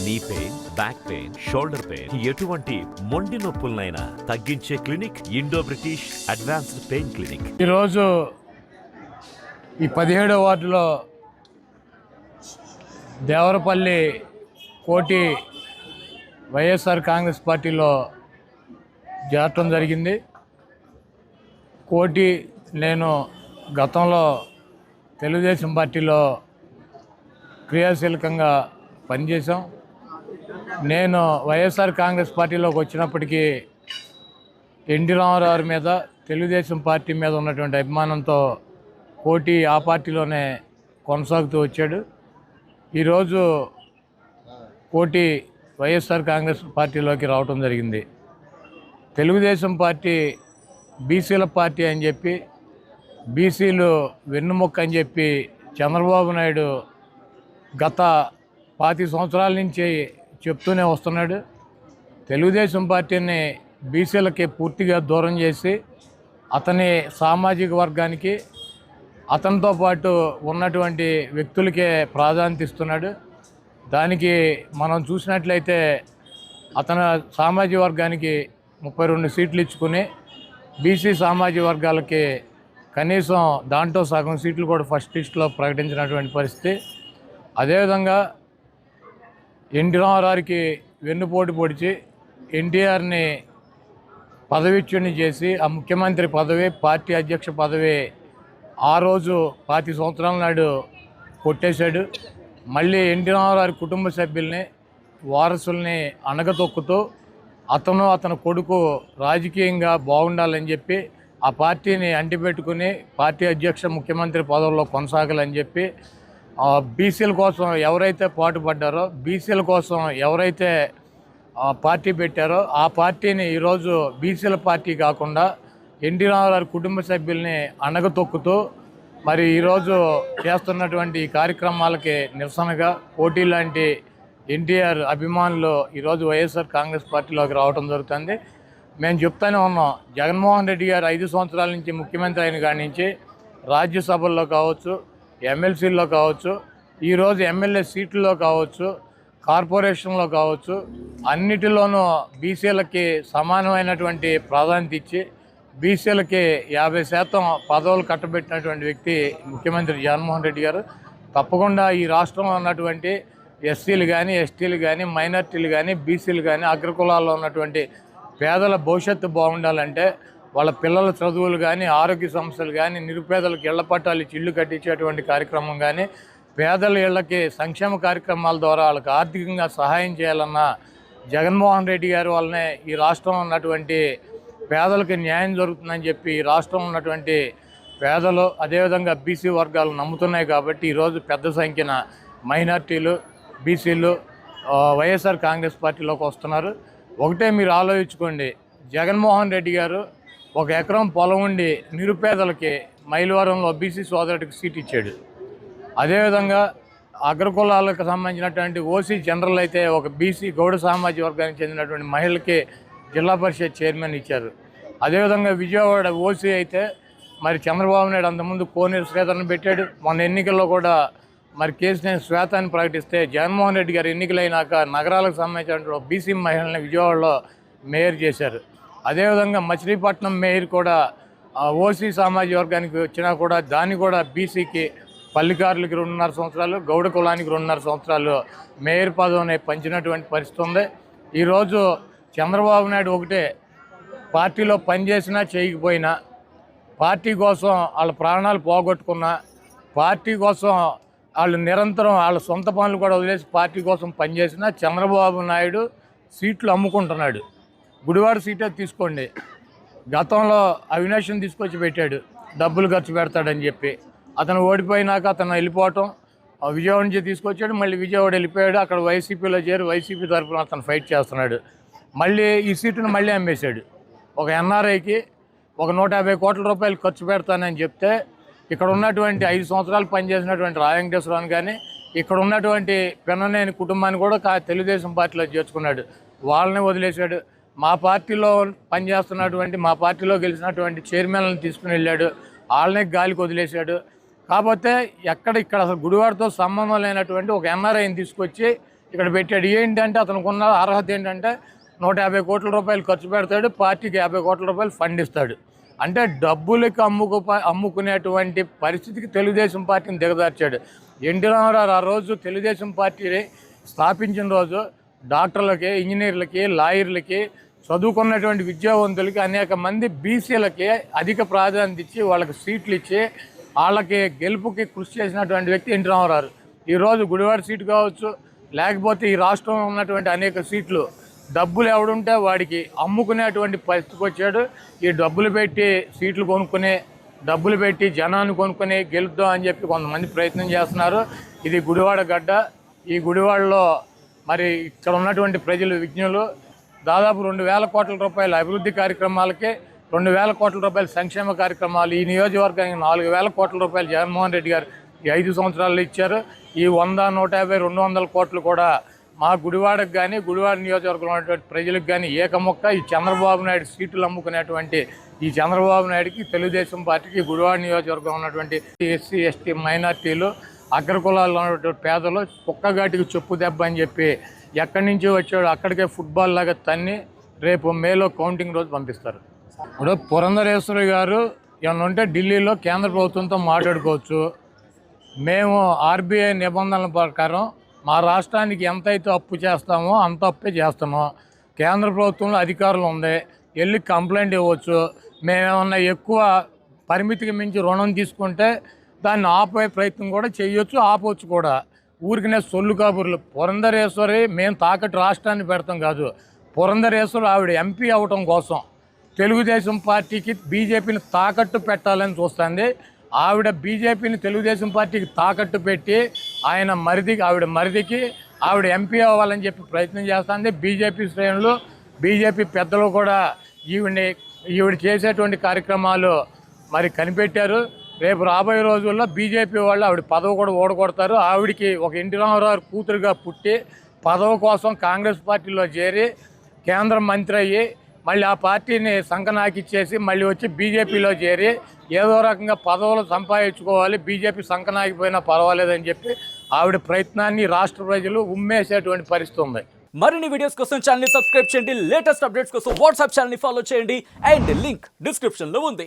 Knee pain, back pain, shoulder pain, ఎటువంటి మొండి నొప్పులనైనా తగ్గించే clinic Indo British advanced pain clinic. ఈరోజు ఈ 17వ వార్డులో దేవరపల్లి కోటి వైఎస్ఆర్ కాంగ్రెస్ పార్టీలో చేరటం జరిగింది. కోటి నేను గతంలో తెలుగుదేశం పార్టీలో క్రియాశీలకంగా పనిచేశాం. నేను వైఎస్ఆర్ కాంగ్రెస్ పార్టీలోకి వచ్చినప్పటికీ ఎన్టీ రామారావు మీద, తెలుగుదేశం పార్టీ మీద ఉన్నటువంటి అభిమానంతో కోటి ఆ పార్టీలోనే కొనసాగుతూ వచ్చాడు. ఈరోజు కోటి వైఎస్ఆర్ కాంగ్రెస్ పార్టీలోకి రావటం జరిగింది. తెలుగుదేశం పార్టీ బీసీల పార్టీ అని చెప్పి, బీసీలు వెన్నుముక్క అని చెప్పి చంద్రబాబు నాయుడు గత 25 సంవత్సరాల నుంచి చెప్తూనే వస్తున్నాడు. తెలుగుదేశం పార్టీని బీసీలకి పూర్తిగా దూరం చేసి అతని సామాజిక వర్గానికి, అతనితో పాటు ఉన్నటువంటి వ్యక్తులకే ప్రాధాన్యత ఇస్తున్నాడు. దానికి మనం చూసినట్లయితే అతని సామాజిక వర్గానికి 32 సీట్లు ఇచ్చుకుని బీసీ సామాజిక వర్గాలకి కనీసం దాంట్లో సగం సీట్లు కూడా ఫస్ట్ లిస్టులో ప్రకటించినటువంటి పరిస్థితి. అదేవిధంగా ఎన్టీ రామారావుకి వెన్నుపోటు పొడిచి ఎన్టీఆర్ని పదవిచ్యుని చేసి ఆ ముఖ్యమంత్రి పదవి, పార్టీ అధ్యక్ష పదవి ఆ రోజు 25 సంవత్సరాల నాడు కొట్టేశాడు. మళ్ళీ ఎన్టీ రామారావు కుటుంబ సభ్యుల్ని, వారసుల్ని అణగతొక్కుతూ అతని కొడుకు రాజకీయంగా బాగుండాలని చెప్పి ఆ పార్టీని అంటిపెట్టుకుని పార్టీ అధ్యక్ష, ముఖ్యమంత్రి పదవుల్లో కొనసాగాలని చెప్పి బీసీల కోసం ఎవరైతే పాటుపడ్డారో, బీసీల కోసం ఎవరైతే పార్టీ పెట్టారో ఆ పార్టీని ఈరోజు బీసీల పార్టీ కాకుండా ఎన్టీ రామారావు కుటుంబ సభ్యుల్ని అణగతొక్కుతూ మరి ఈరోజు చేస్తున్నటువంటి కార్యక్రమాలకి నిరసనగా కోటి లాంటి ఎన్టీఆర్ అభిమానులు ఈరోజు వైఎస్ఆర్ కాంగ్రెస్ పార్టీలోకి రావడం జరుగుతుంది. మేము చెప్తానే ఉన్నాం, జగన్మోహన్ రెడ్డి గారు 5 సంవత్సరాల నుంచి ముఖ్యమంత్రి అయిన కాడి నుంచి రాజ్యసభల్లో కావచ్చు, ఎమ్మెల్సీల్లో కావచ్చు, ఈరోజు ఎమ్మెల్యే సీట్లలో కావచ్చు, కార్పొరేషన్లో కావచ్చు, అన్నిటిలోనూ బీసీలకి సమానమైనటువంటి ప్రాధాన్యత ఇచ్చి బీసీలకి 50% పదవులు కట్టబెట్టినటువంటి వ్యక్తి ముఖ్యమంత్రి జగన్మోహన్ రెడ్డి గారు. తప్పకుండా ఈ రాష్ట్రంలో ఉన్నటువంటి ఎస్సీలు కానీ, ఎస్టీలు కానీ, మైనార్టీలు కానీ, బీసీలు కానీ, అగ్రకులాల్లో ఉన్నటువంటి పేదల భవిష్యత్తు బాగుండాలంటే వాళ్ళ పిల్లల చదువులు కానీ, ఆరోగ్య సమస్యలు కానీ, నిరుపేదలకు ఇళ్ల పట్టాలు ఇచ్చి ఇళ్ళు కట్టించేటువంటి కార్యక్రమం కానీ, పేదల ఇళ్లకి సంక్షేమ కార్యక్రమాల ద్వారా వాళ్ళకి ఆర్థికంగా సహాయం చేయాలన్న జగన్మోహన్ రెడ్డి గారి వల్లనే ఈ రాష్ట్రంలో ఉన్నటువంటి పేదలకు న్యాయం జరుగుతుందని చెప్పి ఈ రాష్ట్రంలో ఉన్నటువంటి పేదలు, అదేవిధంగా బీసీ వర్గాలు నమ్ముతున్నాయి. కాబట్టి ఈరోజు పెద్ద సంఖ్యన మైనార్టీలు, బీసీలు వైఎస్ఆర్ కాంగ్రెస్ పార్టీలోకి వస్తున్నారు. ఒకటే మీరు ఆలోచించుకోండి, జగన్మోహన్ రెడ్డి గారు 1 ఎకరం పొలం ఉండి నిరుపేదలకి మైలవరంలో బీసీ సోదరుడికి సీట్ ఇచ్చాడు. అదేవిధంగా అగ్రకులాలకు సంబంధించినటువంటి ఓసీ జనరల్ అయితే ఒక బీసీ గౌడ సామాజిక వర్గానికి చెందినటువంటి మహిళకి జిల్లా పరిషత్ చైర్మన్ ఇచ్చారు. అదేవిధంగా విజయవాడ ఓసీ అయితే మరి చంద్రబాబు నాయుడు అంతకుముందు కోనేరు శ్వేతను పెట్టాడు. మొన్న ఎన్నికల్లో కూడా మరి కేసీఆర్ శ్వేతాన్ని ప్రకటిస్తే జగన్మోహన్ రెడ్డి గారు ఎన్నికలైనాక నగరాలకు సంబంధించిన బీసీ మహిళల్ని విజయవాడలో మేయర్ చేశారు. అదేవిధంగా మచిలీపట్నం మేయర్ కూడా ఓసీ సామాజిక వర్గానికి వచ్చినా కూడా దాన్ని కూడా బీసీకి, పల్లికారులకి 2.5 సంవత్సరాలు, గౌడ కులానికి 2.5 సంవత్సరాలు మేయర్ పదవిని పంచినటువంటి పరిస్థితి ఉంది. ఈరోజు చంద్రబాబు నాయుడు ఒకటే, పార్టీలో పనిచేసినా చేయకపోయినా, పార్టీ కోసం వాళ్ళ ప్రాణాలు పోగొట్టుకున్నా, పార్టీ కోసం వాళ్ళు నిరంతరం వాళ్ళ సొంత పనులు కూడా వదిలేసి పార్టీ కోసం పనిచేసిన చంద్రబాబు నాయుడు సీట్లు అమ్ముకుంటున్నాడు. గుడివాడ సీటే తీసుకోండి, గతంలో అవినాష్ని తీసుకొచ్చి పెట్టాడు, డబ్బులు ఖర్చు పెడతాడని చెప్పి. అతను ఓడిపోయినాక అతను వెళ్ళిపోవటం, విజయవాడ నుంచి తీసుకొచ్చాడు, మళ్ళీ విజయవాడ వెళ్ళిపోయాడు. అక్కడ వైసీపీలో చేరి వైసీపీ తరఫున అతను ఫైట్ చేస్తున్నాడు. మళ్ళీ ఈ సీటును మళ్ళీ అమ్మేశాడు. ఒక ఎన్ఆర్ఐకి 150 కోట్ల రూపాయలు ఖర్చు పెడతానని చెప్తే ఇక్కడ ఉన్నటువంటి 5 సంవత్సరాలు పనిచేసినటువంటి రాజంకటేశ్వరరావుని కానీ, ఇక్కడ ఉన్నటువంటి పెన్ననేని కుటుంబాన్ని కూడా తెలుగుదేశం పార్టీలో చేర్చుకున్నాడు. వాళ్ళని వదిలేశాడు. మా పార్టీలో పనిచేస్తున్నటువంటి, మా పార్టీలో గెలిచినటువంటి చైర్మన్లను తీసుకుని వెళ్ళాడు, వాళ్ళని గాలికి వదిలేశాడు. కాకపోతే ఇక్కడ అసలు గుడివాడతో సంబంధం లేనటువంటి ఒక ఎన్ఆర్ఐని తీసుకొచ్చి ఇక్కడ పెట్టాడు. ఏంటంటే అతనికి ఉన్న అర్హత ఏంటంటే 150 కోట్ల రూపాయలు ఖర్చు పెడతాడు, పార్టీకి 50 కోట్ల రూపాయలు ఫండ్ ఇస్తాడు. అంటే డబ్బులకి అమ్ముకునేటువంటి పరిస్థితికి తెలుగుదేశం పార్టీని దిగదార్చాడు. ఎన్టీ రామారావు ఆ రోజు తెలుగుదేశం పార్టీని స్థాపించిన రోజు డాక్టర్లకి, ఇంజనీర్లకి, లాయర్లకి, చదువుకున్నటువంటి విద్యావంతులకి, అనేక మంది బీసీలకి అధిక ప్రాధాన్యత ఇచ్చి వాళ్ళకి సీట్లు ఇచ్చి వాళ్ళకి గెలుపుకి కృషి చేసినటువంటి వ్యక్తి ఎన్టీ రామారావు. ఈరోజు గుడివాడ సీటు కావచ్చు, లేకపోతే ఈ రాష్ట్రంలో ఉన్నటువంటి అనేక సీట్లు డబ్బులు ఎవడుంటే వాడికి అమ్ముకునేటువంటి పరిస్థితికి వచ్చాడు. ఈ డబ్బులు పెట్టి సీట్లు కొనుక్కుని, డబ్బులు పెట్టి జనాన్ని కొనుక్కొని గెలుద్దాం అని చెప్పి కొంతమంది ప్రయత్నం చేస్తున్నారు. ఇది గుడివాడ గడ్డ. ఈ గుడివాడలో మరి ఇక్కడ ఉన్నటువంటి ప్రజలు విజ్ఞులు దాదాపు 2,000 కోట్ల రూపాయల అభివృద్ధి కార్యక్రమాలకి, 2,000 కోట్ల రూపాయల సంక్షేమ కార్యక్రమాలు, ఈ నియోజకవర్గానికి 4,000 కోట్ల రూపాయలు జగన్మోహన్ రెడ్డి గారు ఈ 5 సంవత్సరాల్లో ఇచ్చారు. ఈ 100, 150, 200 కోట్లు కూడా మా గుడివాడకు కానీ, గుడివాడ నియోజకవర్గంలో ఉన్నటువంటి ప్రజలకు కానీ ఏకమొక్క ఈ చంద్రబాబు నాయుడు సీట్లు అమ్ముకునేటువంటి ఈ చంద్రబాబు నాయుడికి, తెలుగుదేశం పార్టీకి, గుడివాడ నియోజకవర్గంలో ఉన్నటువంటి ఎస్సీ, ఎస్టీ, మైనార్టీలు, అగ్రకులాల్లో ఉన్నటువంటి పేదలు కుక్కగాటికి చెప్పు దెబ్బ అని చెప్పి ఎక్కడి నుంచి వచ్చాడు అక్కడికే ఫుట్బాల్ లాగా తన్ని రేపు మేలో కౌంటింగ్ రోజు పంపిస్తారు. ఇప్పుడు పురంధరేశ్వరి గారు ఏమన్నా ఉంటే ఢిల్లీలో కేంద్ర ప్రభుత్వంతో మాట్లాడుకోవచ్చు. మేము ఆర్బీఐ నిబంధనల ప్రకారం మా రాష్ట్రానికి ఎంతైతే అప్పు చేస్తామో అంత అప్పే చేస్తున్నాం. కేంద్ర ప్రభుత్వంలో అధికారులు ఉంది, వెళ్ళి కంప్లైంట్ ఇవ్వచ్చు. మేమేమన్నా ఎక్కువ పరిమితికి మించి రుణం తీసుకుంటే దాన్ని ఆపే ప్రయత్నం కూడా చేయొచ్చు, ఆపవచ్చు కూడా. ఊరికినే సొల్లు కబుర్లు. పురంధరేశ్వరి మేము తాకట్టు రాష్ట్రాన్ని పెడతాం కాదు. పురంధరేశ్వరి ఆవిడ ఎంపీ అవటం కోసం తెలుగుదేశం పార్టీకి, బీజేపీని తాకట్టు పెట్టాలని చూస్తుంది. ఆవిడ బీజేపీని తెలుగుదేశం పార్టీకి తాకట్టు పెట్టి ఆవిడ మరిదికి ఆవిడ ఎంపీ అవ్వాలని చెప్పి ప్రయత్నం చేస్తుంది. బీజేపీ శ్రేణులు, బీజేపీ పెద్దలు కూడా ఈవిడ చేసేటువంటి కార్యక్రమాలు మరి కనిపెట్టారు. రేపు రాబోయే రోజుల్లో బీజేపీ వాళ్ళు ఆవిడ పదవి కూడా ఓడగొడతారు. ఆవిడికి ఒక ఎన్టీ రామారావు కూతురుగా పుట్టి పదవి కోసం కాంగ్రెస్ పార్టీలో చేరి కేంద్ర మంత్రి అయ్యి మళ్ళీ ఆ పార్టీని సంకనాకిచ్చేసి మళ్ళీ వచ్చి బీజేపీలో చేరి ఏదో రకంగా పదవులు సంపాదించుకోవాలి, బీజేపీ సంకనాకిపోయినా పర్వాలేదని చెప్పి ఆవిడ ప్రయత్నాన్ని రాష్ట్ర ప్రజలు ఉమ్మేసేటువంటి పరిస్థితి ఉంది. మరిన్ని వీడియోస్ కోసం ఛానల్ ని సబ్స్క్రైబ్ చేయండి. లేటెస్ట్ అప్డేట్స్ కోసం వాట్సాప్ ఛానల్ ని ఫాలో చేయండి. అండ్ లింక్ డిస్క్రిప్షన్ లో ఉంది.